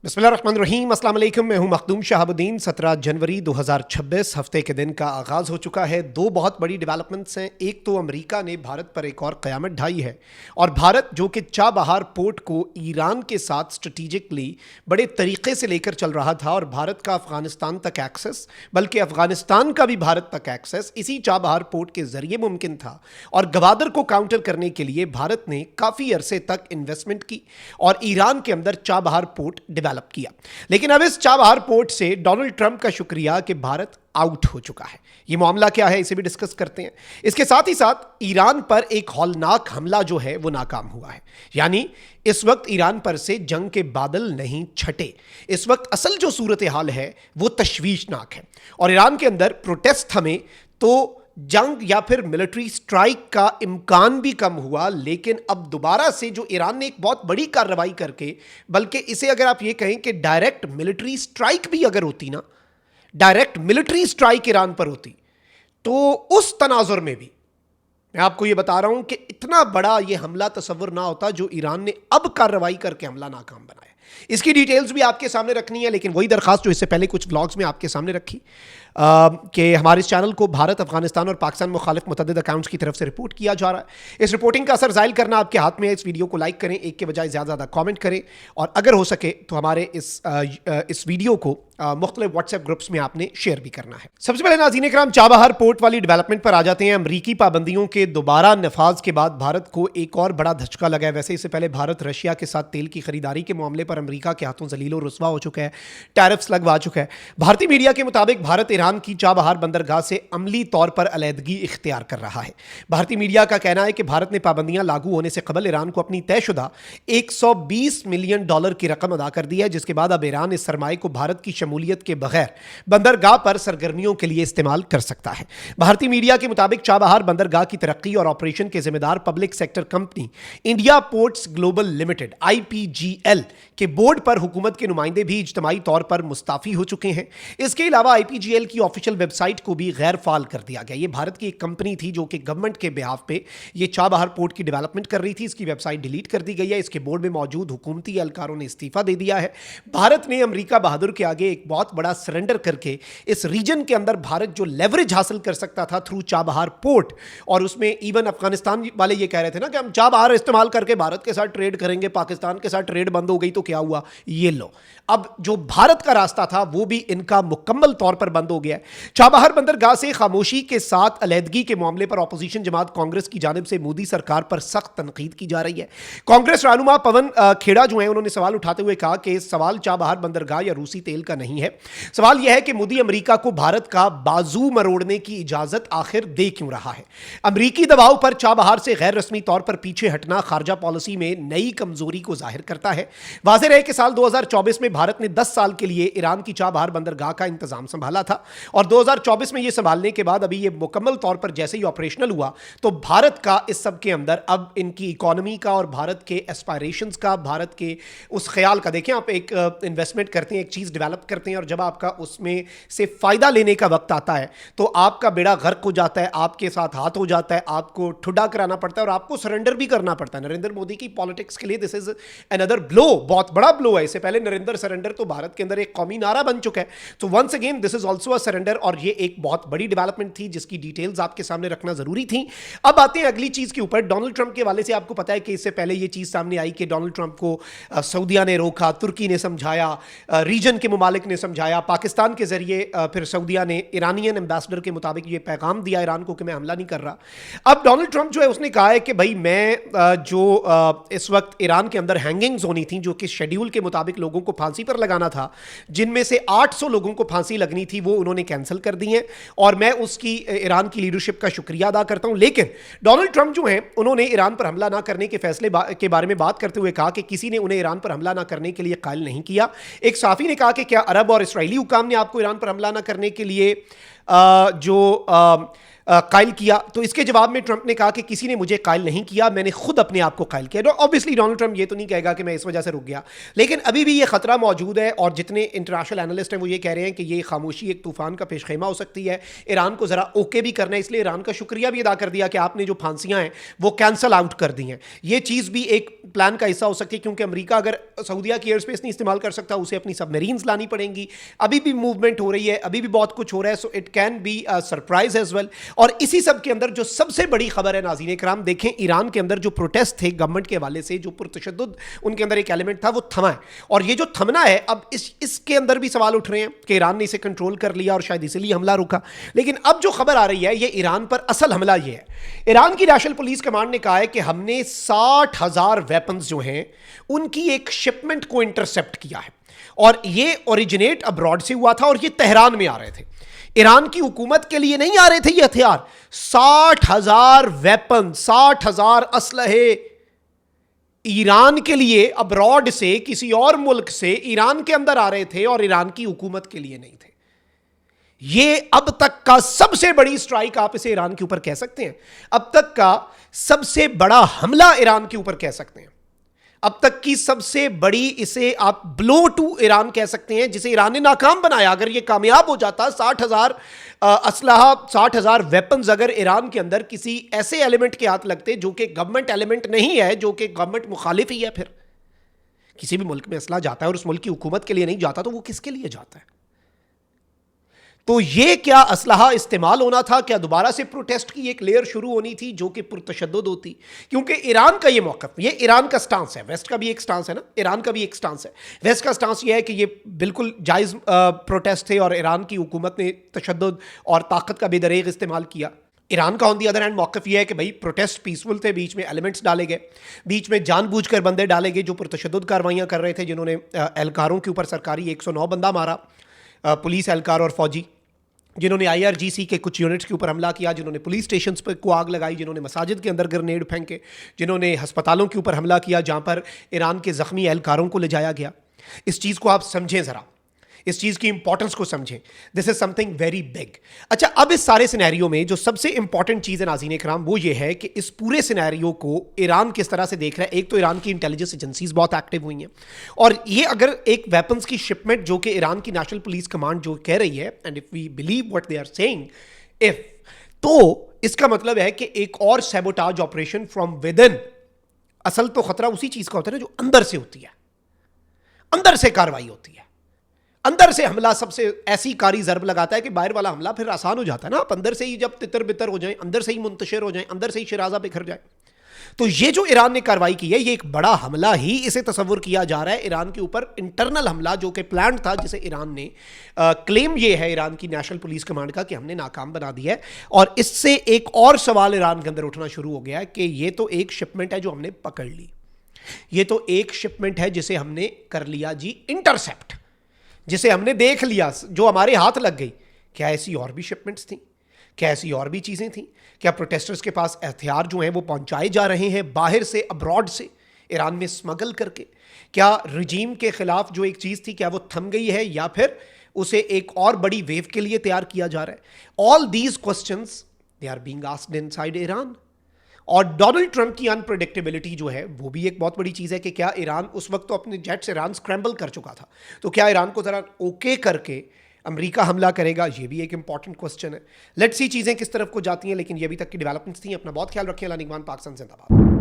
बिस्मिल्लाहिर्रहमानिर्रहीम, अस्सलाम वालेकुम। मैं हूं मखदूम शहाबुद्दीन। 17 जनवरी 2026 हफ्ते के दिन का आगाज़ हो चुका है। दो बहुत बड़ी डेवलपमेंट्स हैं। एक तो अमेरिका ने भारत पर एक और क़यामत ढाई है, और भारत जो कि चाबहार पोर्ट को ईरान के साथ स्ट्रेटिजिकली बड़े तरीके से लेकर चल रहा था, और भारत का अफ़गानिस्तान तक एक्सेस, बल्कि अफ़गानिस्तान का भी भारत तक एक्सेस इसी चाबहार पोर्ट के ज़रिए मुमकिन था। और गवादर को काउंटर करने के लिए भारत ने काफ़ी अरसे तक इन्वेस्टमेंट की और ईरान के अंदर चाबहार पोर्ट डेवलप किया। लेकिन अब इस चाबहार पोर्ट से डोनाल्ड ट्रंप का शुक्रिया कि भारत आउट हो चुका है। ये मामला क्या है, इसे भी डिस्कस करते हैं। इसके साथ ही साथ ईरान पर एक हौलनाक हमला जो है वो नाकाम हुआ है। यानी इस वक्त ईरान पर से जंग के बादल नहीं छटे। इस वक्त असल जो सूरत हाल है वो तशवीशनाक है, और ईरान के अंदर प्रोटेस्ट थमे तो जंग या फिर मिलिट्री स्ट्राइक का इम्कान भी कम हुआ। लेकिन अब दोबारा से जो ईरान ने एक बहुत बड़ी कार्रवाई करके, बल्कि इसे अगर आप ये कहें कि डायरेक्ट मिलिट्री स्ट्राइक भी अगर होती ना, डायरेक्ट मिलिट्री स्ट्राइक ईरान पर होती, तो उस तनाजुर में भी मैं आपको ये बता रहा हूं कि इतना बड़ा ये हमला तसव्वुर ना होता जो ईरान ने अब कार्रवाई करके हमला नाकाम बनाया। इसकी डिटेल्स भी आपके सामने रखनी है, लेकिन वही दरखास्त जो इससे पहले कुछ व्लॉग्स में आपके सामने रखी कि हमारे इस चैनल को भारत, अफगानिस्तान और पाकिस्तान मुखालिफ मुतअद्दिद अकाउंट्स की तरफ से रिपोर्ट किया जा रहा है। इस रिपोर्टिंग का असर ज़ाहिर करना आपके हाथ में है। इस वीडियो को लाइक करें, एक के बजाय ज़्यादा कॉमेंट करें, और अगर हो सके तो हमारे इस वीडियो को मुख्तलिफ व्हाट्सएप ग्रुप्स में आपने शेयर भी करना है। सबसे पहले नाज़रीन कराम, चाबहार पोर्ट वाली डेवलपमेंट पर आ जाते हैं। अमरीकी पाबंदियों के दोबारा नफाज के बाद भारत को एक और बड़ा धचका लगा है। वैसे इससे पहले भारत रशिया के साथ तेल की खरीदारी के मामले पर अमरीका के हाथों जलील और रुस्वा हो चुका है, टैरिफ्स लगवा चुका है। भारतीय मीडिया के मुताबिक भारत ईरान की चाबहार बंदरगाह से अमली तौर पर अलहदगी इख्तियार कर रहा है। भारतीय मीडिया का कहना है कि भारत ने पाबंदियां लागू होने से कबल ईरान को अपनी तयशुदा $120 मिलियन की रकम अदा कर दी है, जिसके बाद अब ईरान इस सरमाए को भारत की शमूलियत के बगैर बंदरगाह पर सरगर्मियों के लिए इस्तेमाल कर सकता है। भारतीय मीडिया के मुताबिक चाबहार बंदरगाह की तरक्की और ऑपरेशन के जिम्मेदार public sector company India ports global limited IPGL के बोर्ड पर हुकूमत के नुमाइंदे भी इज्तमाई तौर पर मुस्ताफी हो चुके हैं। इसके अलावा IPGL की ऑफिशियल वेबसाइट को भी गैर फाल कर दिया गया। ये भारत की एक कंपनी थी जो कि गवर्नमेंट के बिहाफ पे ये चाबहार पोर्ट की डेवलपमेंट कर रही थी। इसकी वेबसाइट डिलीट कर दी गई है। इसके बोर्ड में मौजूद हुकूमती एहलकारों ने इस्तीफा दे दिया है। भारत ने अमेरिका बहादुर के आगे एक बहुत बड़ा सरेंडर करके इस रीजन के अंदर भारत जो लेवरेज हासिल कर सकता था थ्रू चाबहार पोर्ट, और उसमें इवन अफगानिस्तान वाले ये कह रहे थे ना कि हम चाबहार इस्तेमाल करके भारत के साथ ट्रेड करेंगे, पाकिस्तान के साथ ट्रेड बंद हो गई तो क्या हुआ, ये लो, अब जो भारत का रास्ता था वो भी इनका मुकम्मल तौर पर बंद हो गया है। चाबहार बंदरगाह से खामोशी के साथ अलहदगी के मामले पर अपोजिशन जमात कांग्रेस की जानिब से मोदी सरकार पर सख्त तनकीद की जा रही है। कांग्रेस रहनुमा पवन खेड़ा जो है, उन्होंने सवाल उठाते हुए कहा कि सवाल चाबहार बंदरगाह या रूसी तेल का नहीं है। सवाल यह है कि मोदी अमेरिका को भारत का बाजू मरोड़ने की इजाजत आखिर दे क्यों रहा है। अमेरिकी दबाव पर चाबहार से गैर रस्मी तौर पर पीछे हटना खारजा पॉलिसी में नई कमजोरी को जाहिर करता है। वाज़ेह रहे कि साल 2024 में भारत ने 10 साल के लिए ईरान की चाबहार बंदरगाह का इंतजाम संभाला था, और 2024 में यह संभालने के बाद अभी यह मुकम्मल तौर पर जैसे ही ऑपरेशनल हुआ तो भारत का इस सब के अंदर अब इनकी इकोनॉमी का और भारत के एस्पायरेशंस का, भारत के उस ख्याल का, देखें आप एक इन्वेस्टमेंट करते हैं, एक चीज़ डेवलप करते हैं, और जब आपका उसमें से फ़ायदा लेने का वक्त आता है तो आपका बेड़ा गर्क हो जाता है, आपके साथ हाथ हो जाता है, आपको ठुड्डा कराना पड़ता है और आपको सरेंडर भी करना पड़ता है। नरेंद्र मोदी की पॉलिटिक्स के लिए दिस इज अनदर ब्लो, बहुत बड़ा ब्लो है। इससे पहले नरेंद्र सरेंडर तो भारत के अंदर एक कौमी नारा बन चुका है। तो once again this is also a surrender, और ये एक बहुत बड़ी डेवलपमेंट थी जिसकी डिटेल्स आपके सामने रखना जरूरी थी। अब आते हैं अगली चीज के ऊपर। डोनाल्ड ट्रंप के हवाले से आपको पता है कि इससे पहले ये चीज सामने आई कि डोनाल्ड ट्रंप को सऊदिया ने रोका, तुर्की ने समझाया, रीजन के मुमालिक ने समझाया, पाकिस्तान के जरिए फिर सऊदिया ने ईरानियन एम्बेसडर के मुताबिक ये पैगाम दिया ईरान को कि मैं हमला नहीं कर रहा। अब डोनाल्ड ट्रंप जो है उसने कहा है कि भाई मैं जो इस वक्त ईरान के अंदर हैंगिंग्स होनी थी, जो कि शेड्यूल के मुताबिक लोगों को फांसी पर लगाना था, जिनमें से 800 लोगों को फांसी लगनी थी, वो उन्होंने कैंसिल कर दी है, और मैं उसकी ईरान की लीडरशिप का शुक्रिया अदा करता हूं। लेकिन डोनाल्ड ट्रंप जो है उन्होंने ईरान पर हमला ना करने के फैसले के बारे में बात करते हुए कहा कि किसी ने उन्हें ईरान पर हमला ना करने के लिए कायल नहीं किया। एक साफी ने कहा कि क्या अरब और इसराइली हुकाम ने आपको ईरान पर हमला ना करने के लिए जो कायल किया, तो इसके जवाब में ट्रंप ने कहा कि किसी ने मुझे कायल नहीं किया, मैंने खुद अपने आप को कायल किया। ऑब्वियसली डोनाल्ड ट्रंप ये तो नहीं कहेगा कि मैं इस वजह से रुक गया, लेकिन अभी भी ये खतरा मौजूद है और जितने इंटरनेशनल एनालिस्ट हैं वो ये कह रहे हैं कि ये खामोशी एक तूफान का पेशखेमा हो सकती है। ईरान को जरा ओके भी करना है, इसलिए ईरान का शुक्रिया भी अदा कर दिया कि आपने जो फांसियां हैं वो कैंसल आउट कर दी हैं। ये चीज़ भी एक प्लान का हिस्सा हो सकती है, क्योंकि अमेरिका अगर सऊदीया की एयर स्पेस नहीं इस्तेमाल कर सकता, उसे अपनी सबमरीन्स लानी पड़ेंगी। अभी भी मूवमेंट हो रही है, अभी भी बहुत कुछ हो रहा है, so it can be a surprise as well. और इसी सब के अंदर जो सबसे बड़ी खबर है नाज़रीन इकराम, देखें ईरान के अंदर जो प्रोटेस्ट थे गवर्नमेंट के हवाले से, जो पुरतशद्दुद उनके अंदर एक एलिमेंट था वो थमा है। और ये जो थमना है, अब इसके अंदर भी सवाल उठ रहे हैं कि ईरान ने इसे कंट्रोल कर लिया और शायद इसीलिए हमला रुका। लेकिन अब जो खबर आ रही है ये ईरान पर असल हमला ये है। ईरान की नेशनल पुलिस कमांड ने कहा है कि हमने 60,000 वेपन्स जो हैं उनकी एक शिपमेंट को इंटरसेप्ट किया है, और ये ओरिजिनेट अब्रॉड से हुआ था और ये तेहरान में आ रहे थे। ईरान की हुकूमत के लिए नहीं आ रहे थे ये हथियार। 60,000 वेपन, 60,000 असलहे ईरान के लिए अब्रॉड से, किसी और मुल्क से ईरान के अंदर आ रहे थे और ईरान की हुकूमत के लिए नहीं थे। ये अब तक का सबसे बड़ी स्ट्राइक आप इसे ईरान के ऊपर कह सकते हैं, अब तक का सबसे बड़ा हमला ईरान के ऊपर कह सकते हैं, अब तक की सबसे बड़ी, इसे आप ब्लो टू ईरान कह सकते हैं, जिसे ईरान ने नाकाम बनाया। अगर ये कामयाब हो जाता, 60,000 असलहा, 60,000 वेपन्स अगर ईरान के अंदर किसी ऐसे एलिमेंट के हाथ लगते जो कि गवर्नमेंट एलिमेंट नहीं है, जो कि गवर्नमेंट मुखालिफ ही है, फिर किसी भी मुल्क में असला जाता है और उस मुल्क की हुकूमत के लिए नहीं जाता तो वो किसके लिए जाता है? तो ये क्या असलहा इस्तेमाल होना था? क्या दोबारा से प्रोटेस्ट की एक लेयर शुरू होनी थी जो कि पुरतशद्दुद होती? क्योंकि ईरान का ये मौक़िफ़, ये ईरान का स्टांस है, वेस्ट का भी एक स्टांस है ना, ईरान का भी एक स्टांस है। वेस्ट का स्टांस ये है कि ये बिल्कुल जायज़ प्रोटेस्ट थे और ईरान की हुकूमत ने तशद्दुद और ताकत का बेदरेग इस्तेमाल किया। ईरान का ऑन दी अदर हैंड मौक़िफ़ ये है कि भाई प्रोटेस्ट पीसफुल थे, बीच में एलिमेंट्स डाले गए, बीच में जानबूझकर बंदे डाले गए जो पुरतशद्दुद कार्रवाइयाँ कर रहे थे, जिन्होंने एहलकारों के ऊपर सरकारी 109 बंदा मारा, पुलिस एहलकार और फौजी, जिन्होंने IRGC के कुछ यूनिट्स के ऊपर हमला किया, जिन्होंने पुलिस स्टेशंस पर को आग लगाई, जिन्होंने मसाजिद के अंदर ग्रेनेड फेंके, जिन्होंने हस्पतालों के ऊपर हमला किया जहाँ पर ईरान के ज़ख्मी एहलकारों को ले जाया गया। इस चीज़ को आप समझें ज़रा, इस चीज़ की इंपॉर्टेंस को समझें। This is something very big. अच्छा, अब इस सारे सिनेरियो में जो सबसे इंपॉर्टेंट चीज़ है नाज़रीन इकराम, वो ये है कि इस पूरे सिनेरियो को ईरान किस तरह से देख रहा है। एक तो ईरान की इंटेलिजेंस एजेंसीज बहुत एक्टिव हुई हैं, और ये अगर एक वेपन्स की शिपमेंट जो कि ईरान की नेशनल पुलिस कमांड जो कह रही है, and if we believe what they are saying, if, तो इसका मतलब है कि एक और sabotage operation from within. असल तो खतरा उसी चीज़ का होता है ना जो अंदर से होती है, अंदर से कार्रवाई होती है। अंदर से हमला सबसे ऐसी कारी जर्ब लगाता है कि बाहर वाला हमला फिर आसान हो जाता है ना। आप अंदर से ही जब तितर बितर हो जाए, अंदर से ही मुंतशिर हो जाए, अंदर से ही शिराजा बिखर जाए। तो ये जो ईरान ने कार्रवाई की है, ये एक बड़ा हमला ही इसे तस्वुर किया जा रहा है ईरान के ऊपर, इंटरनल हमला जो कि प्लान था, जिसे ईरान ने क्लेम ये है ईरान की नेशनल पुलिस कमांड का कि हमने नाकाम बना दिया है। और इससे एक और सवाल ईरान के अंदर उठना शुरू हो गया है कि ये तो एक शिपमेंट है जो हमने पकड़ ली, ये तो एक शिपमेंट है जिसे हमने कर लिया जी इंटरसेप्ट, जिसे हमने देख लिया, जो हमारे हाथ लग गई। क्या ऐसी और भी शिपमेंट्स थी? क्या ऐसी और भी चीज़ें थी? क्या प्रोटेस्टर्स के पास हथियार जो हैं वो पहुंचाए जा रहे हैं बाहर से, अब्रॉड से, ईरान में स्मगल करके? क्या रजीम के खिलाफ जो एक चीज़ थी, क्या वो थम गई है या फिर उसे एक और बड़ी वेव के लिए तैयार किया जा रहा है? All these questions they are being asked inside Iran. और डोनाल्ड ट्रंप की अनप्रेडिक्टेबिलिटी जो है वो भी एक बहुत बड़ी चीज़ है कि क्या ईरान उस वक्त तो अपने जेट्स ईरान स्क्रैम्बल कर चुका था, तो क्या ईरान को ज़रा ओके करके अमेरिका हमला करेगा? ये भी एक इंपॉर्टेंट क्वेश्चन है। लेट्स सी चीज़ें किस तरफ को जाती हैं, लेकिन ये अभी तक की डेवलपमेंट्स थी। अपना बहुत ख्याल रखें। अल्लाह निगहबान। पाकिस्तान जिंदाबाद।